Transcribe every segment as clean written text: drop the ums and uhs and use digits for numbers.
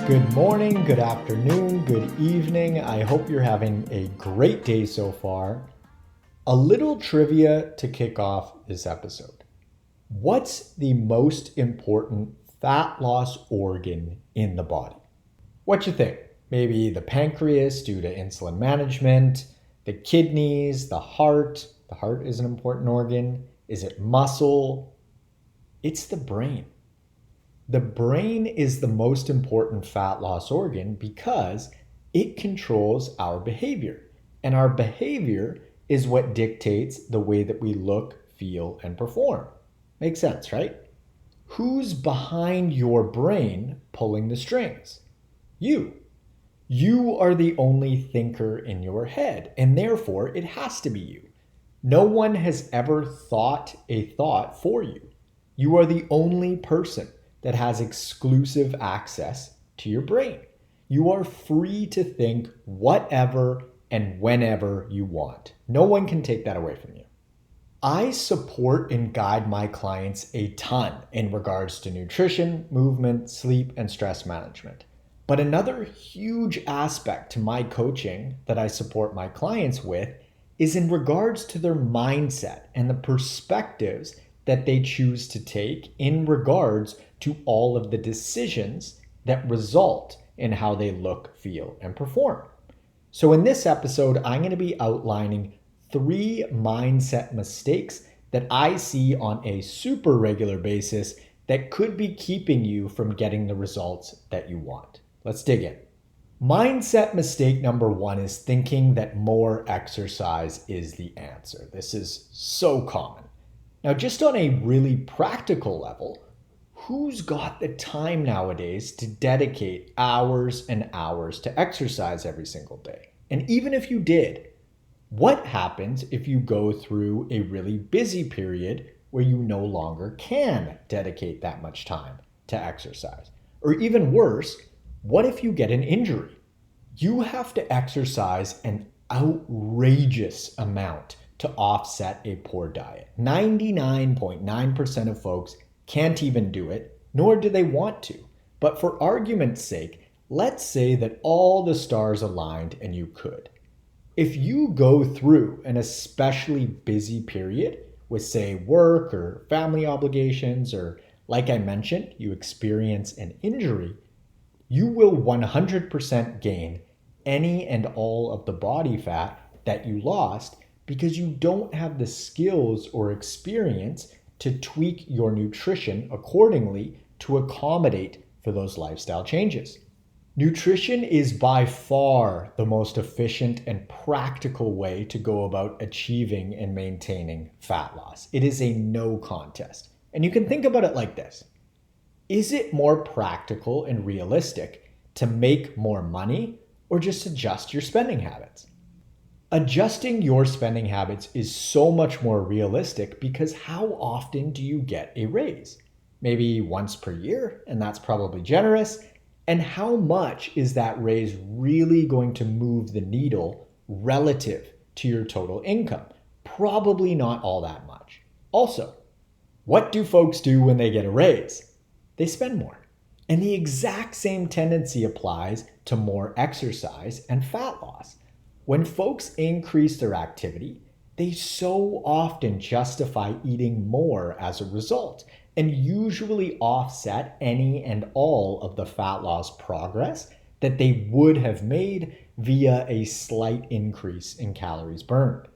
Good morning, good afternoon, good evening. I hope you're having a great day so far. A little trivia to kick off this episode. What's the most important fat loss organ in the body? What you think? Maybe the pancreas due to insulin management, the kidneys, the heart. The heart is an important organ. Is it muscle? It's the brain. The brain is the most important fat loss organ because it controls our behavior. And our behavior is what dictates the way that we look, feel, and perform. Makes sense, right? Who's behind your brain pulling the strings? You. You are the only thinker in your head, and therefore it has to be you. No one has ever thought a thought for you. You are the only person that has exclusive access to your brain. You are free to think whatever and whenever you want. No one can take that away from you. I support and guide my clients a ton in regards to nutrition, movement, sleep, and stress management. But another huge aspect to my coaching that I support my clients with is in regards to their mindset and the perspectives that they choose to take in regards to all of the decisions that result in how they look, feel, and perform. So in this episode, I'm going to be outlining 3 mindset mistakes that I see on a super regular basis that could be keeping you from getting the results that you want. Let's dig in. Mindset mistake number 1 is thinking that more exercise is the answer. This is so common. Now, just on a really practical level, who's got the time nowadays to dedicate hours and hours to exercise every single day? And even if you did, what happens if you go through a really busy period where you no longer can dedicate that much time to exercise? Or even worse, what if you get an injury? You have to exercise an outrageous amount to offset a poor diet. 99.9% of folks can't even do it, nor do they want to. But for argument's sake, let's say that all the stars aligned and you could. If you go through an especially busy period with, say, work or family obligations, or like I mentioned, you experience an injury, you will 100% gain any and all of the body fat that you lost because you don't have the skills or experience to tweak your nutrition accordingly to accommodate for those lifestyle changes. Nutrition is by far the most efficient and practical way to go about achieving and maintaining fat loss. It is a no contest. And you can think about it like this. Is it more practical and realistic to make more money or just adjust your spending habits? Adjusting your spending habits is so much more realistic because how often do you get a raise? Maybe once per year, and that's probably generous. And how much is that raise really going to move the needle relative to your total income? Probably not all that much. Also, what do folks do when they get a raise? They spend more. And the exact same tendency applies to more exercise and fat loss. When folks increase their activity, they so often justify eating more as a result and usually offset any and all of the fat loss progress that they would have made via a slight increase in calories burned.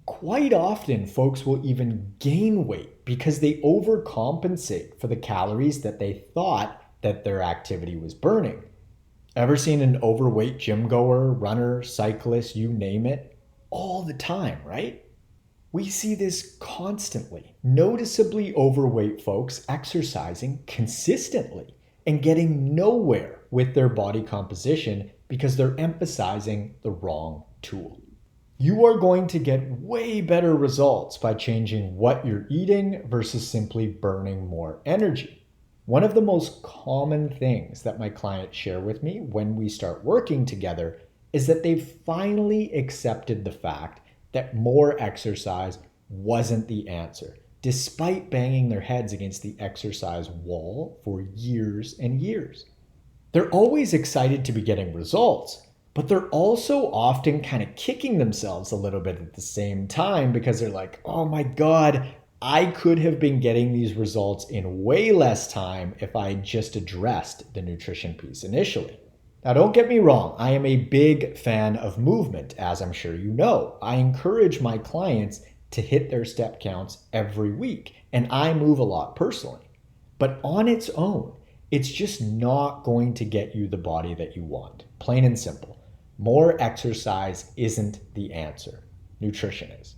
Quite often, folks will even gain weight because they overcompensate for the calories that they thought that their activity was burning. Ever seen an overweight gym goer, runner, cyclist, you name it? All the time, right? We see this constantly. Noticeably overweight folks exercising consistently and getting nowhere with their body composition because they're emphasizing the wrong tool. You are going to get way better results by changing what you're eating versus simply burning more energy. One of the most common things that my clients share with me when we start working together is that they've finally accepted the fact that more exercise wasn't the answer, despite banging their heads against the exercise wall for years and years. They're always excited to be getting results, but they're also often kind of kicking themselves a little bit at the same time because they're like, oh my God, I could have been getting these results in way less time if I just addressed the nutrition piece initially. Now, don't get me wrong, I am a big fan of movement, as I'm sure you know. I encourage my clients to hit their step counts every week, and I move a lot personally. But on its own, it's just not going to get you the body that you want. Plain and simple. More exercise isn't the answer. Nutrition is.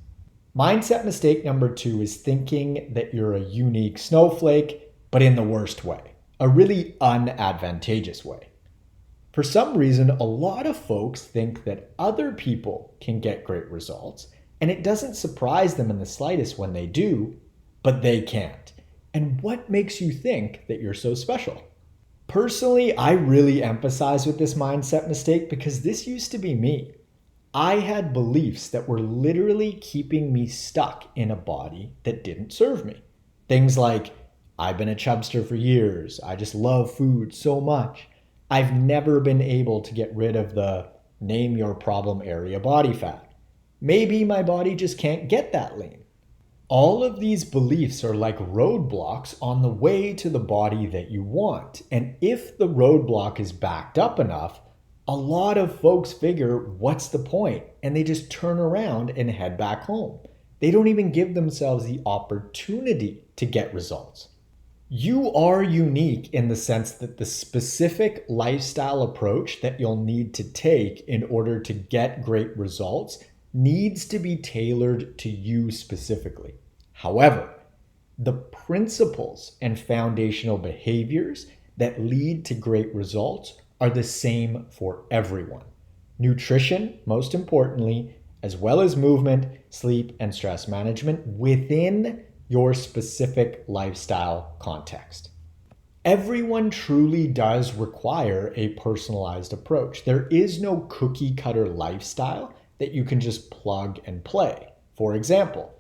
Mindset mistake number 2 is thinking that you're a unique snowflake, but in the worst way, a really unadvantageous way. For some reason, a lot of folks think that other people can get great results, and it doesn't surprise them in the slightest when they do, but they can't. And what makes you think that you're so special? Personally, I really emphasize with this mindset mistake because this used to be me. I had beliefs that were literally keeping me stuck in a body that didn't serve me. Things like, I've been a chubster for years, I just love food so much, I've never been able to get rid of the name your problem area body fat. Maybe my body just can't get that lean. All of these beliefs are like roadblocks on the way to the body that you want. And if the roadblock is backed up enough, a lot of folks figure, what's the point? And they just turn around and head back home. They don't even give themselves the opportunity to get results. You are unique in the sense that the specific lifestyle approach that you'll need to take in order to get great results needs to be tailored to you specifically. However, the principles and foundational behaviors that lead to great results are the same for everyone. Nutrition, most importantly, as well as movement, sleep, and stress management within your specific lifestyle context. Everyone truly does require a personalized approach. There is no cookie cutter lifestyle that you can just plug and play. For example,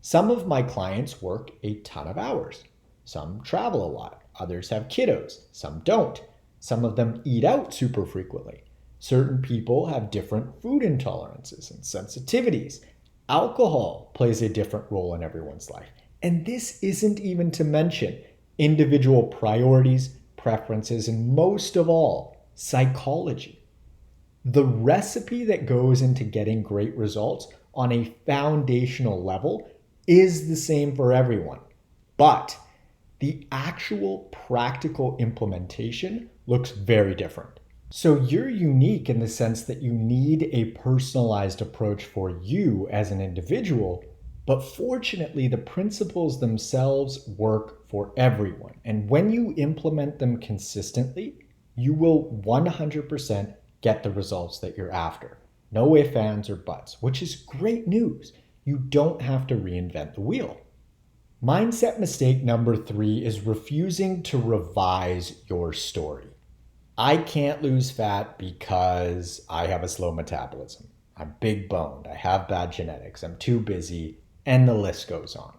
some of my clients work a ton of hours. Some travel a lot. Others have kiddos. Some don't. Some of them eat out super frequently. Certain people have different food intolerances and sensitivities. Alcohol plays a different role in everyone's life. And this isn't even to mention individual priorities, preferences, and most of all, psychology. The recipe that goes into getting great results on a foundational level is the same for everyone. But the actual practical implementation looks very different. So you're unique in the sense that you need a personalized approach for you as an individual, but fortunately the principles themselves work for everyone. And when you implement them consistently, you will 100% get the results that you're after. No ifs, ands, or buts, which is great news. You don't have to reinvent the wheel. Mindset mistake number 3 is refusing to revise your story. I can't lose fat because I have a slow metabolism. I'm big boned. I have bad genetics. I'm too busy. And the list goes on.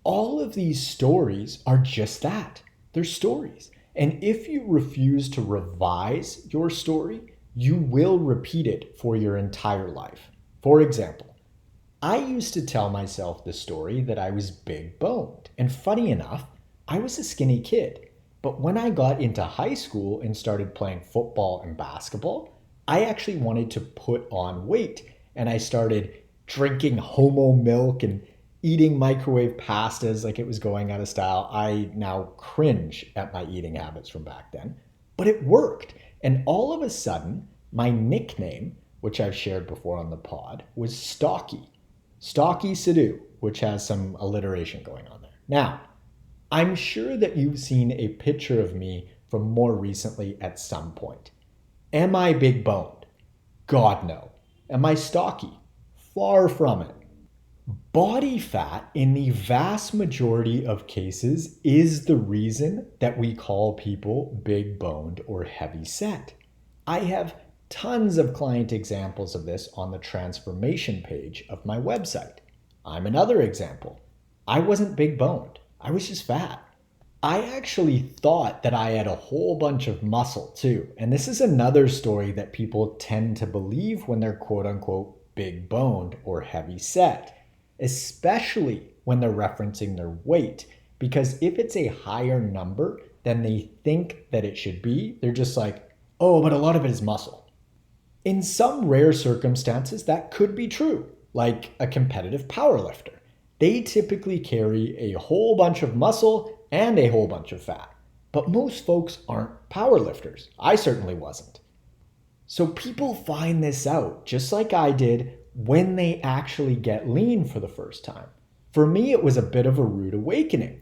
All of these stories are just that. They're stories. And if you refuse to revise your story, you will repeat it for your entire life. For example, I used to tell myself the story that I was big boned. And funny enough, I was a skinny kid. But when I got into high school and started playing football and basketball, I actually wanted to put on weight. And I started drinking homo milk and eating microwave pastas like it was going out of style. I now cringe at my eating habits from back then, but it worked. And all of a sudden, my nickname, which I've shared before on the pod, was Stocky. Stocky Sidhu, which has some alliteration going on there. Now, I'm sure that you've seen a picture of me from more recently at some point. Am I big boned? God, no. Am I stocky? Far from it. Body fat, in the vast majority of cases, is the reason that we call people big boned or heavy set. I have tons of client examples of this on the transformation page of my website. I'm another example. I wasn't big boned. I was just fat. I actually thought that I had a whole bunch of muscle too. And this is another story that people tend to believe when they're quote unquote big boned or heavy set, especially when they're referencing their weight. Because if it's a higher number than they think that it should be, they're just like, oh, but a lot of it is muscle. In some rare circumstances, that could be true, like a competitive powerlifter. They typically carry a whole bunch of muscle and a whole bunch of fat. But most folks aren't powerlifters. I certainly wasn't. So people find this out, just like I did, when they actually get lean for the first time. For me, it was a bit of a rude awakening.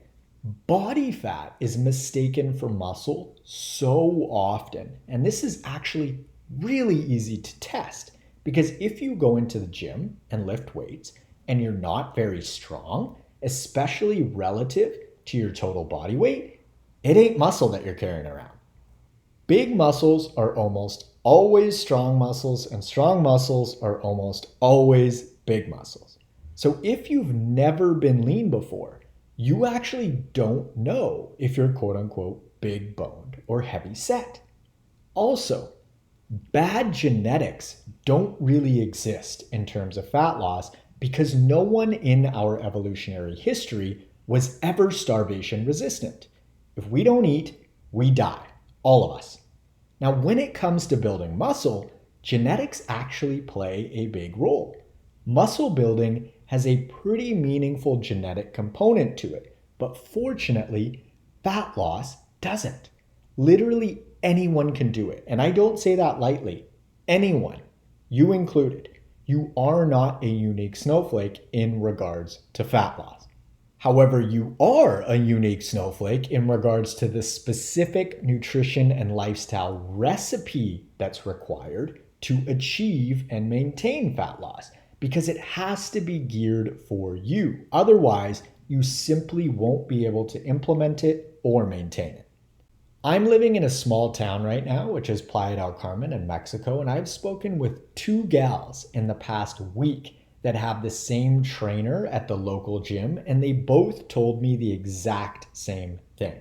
Body fat is mistaken for muscle so often, and this is actually really easy to test because if you go into the gym and lift weights and you're not very strong, especially relative to your total body weight, it ain't muscle that you're carrying around. Big muscles are almost always strong muscles, and strong muscles are almost always big muscles. So if you've never been lean before, you actually don't know if you're quote unquote big boned or heavy set. Also, bad genetics don't really exist in terms of fat loss because no one in our evolutionary history was ever starvation resistant. If we don't eat, we die, all of us. Now, when it comes to building muscle, genetics actually play a big role. Muscle building has a pretty meaningful genetic component to it, but fortunately, fat loss doesn't. Literally anyone can do it, and I don't say that lightly. Anyone, you included. You are not a unique snowflake in regards to fat loss. However, you are a unique snowflake in regards to the specific nutrition and lifestyle recipe that's required to achieve and maintain fat loss, because it has to be geared for you. Otherwise, you simply won't be able to implement it or maintain it. I'm living in a small town right now, which is Playa del Carmen in Mexico, and I've spoken with 2 gals in the past week that have the same trainer at the local gym, and they both told me the exact same thing.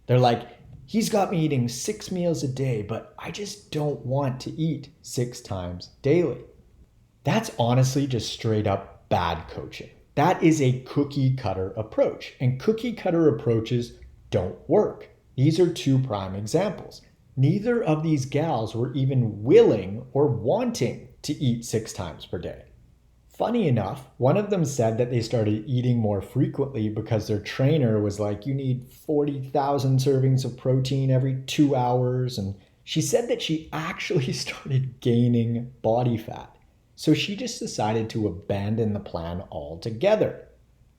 They're like, he's got me eating 6 meals a day, but I just don't want to eat 6 times daily. That's honestly just straight up bad coaching. That is a cookie cutter approach, and cookie cutter approaches don't work. These are 2 prime examples. Neither of these gals were even willing or wanting to eat 6 times per day. Funny enough, one of them said that they started eating more frequently because their trainer was like, you need 40,000 servings of protein every 2 hours. And she said that she actually started gaining body fat. So she just decided to abandon the plan altogether.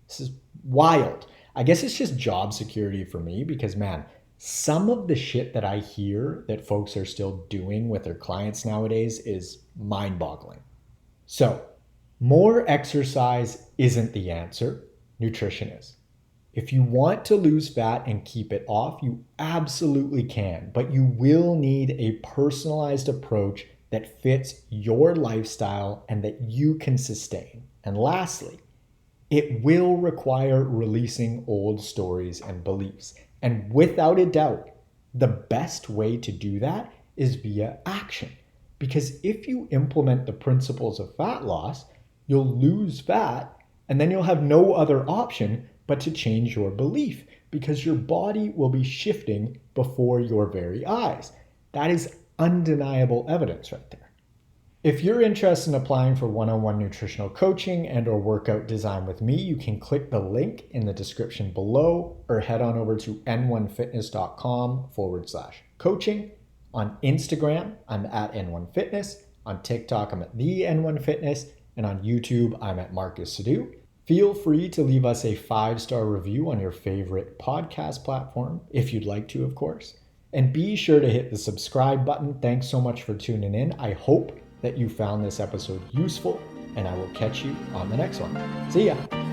This is wild. I guess it's just job security for me because, man, some of the shit that I hear that folks are still doing with their clients nowadays is mind-boggling. So, more exercise isn't the answer, nutrition is. If you want to lose fat and keep it off, you absolutely can, but you will need a personalized approach that fits your lifestyle and that you can sustain. And lastly, it will require releasing old stories and beliefs. And without a doubt, the best way to do that is via action. Because if you implement the principles of fat loss, you'll lose fat, and then you'll have no other option but to change your belief because your body will be shifting before your very eyes. That is undeniable evidence right there. If you're interested in applying for one-on-one nutritional coaching and or workout design with me, you can click the link in the description below or head on over to n1fitness.com/coaching. On Instagram, I'm at N1Fitness. On TikTok, I'm at the N1Fitness. And on YouTube, I'm at Marcus Sadu. Feel free to leave us a 5-star review on your favorite podcast platform, if you'd like to, of course. And be sure to hit the subscribe button. Thanks so much for tuning in. I hope that you found this episode useful, and I will catch you on the next one. See ya.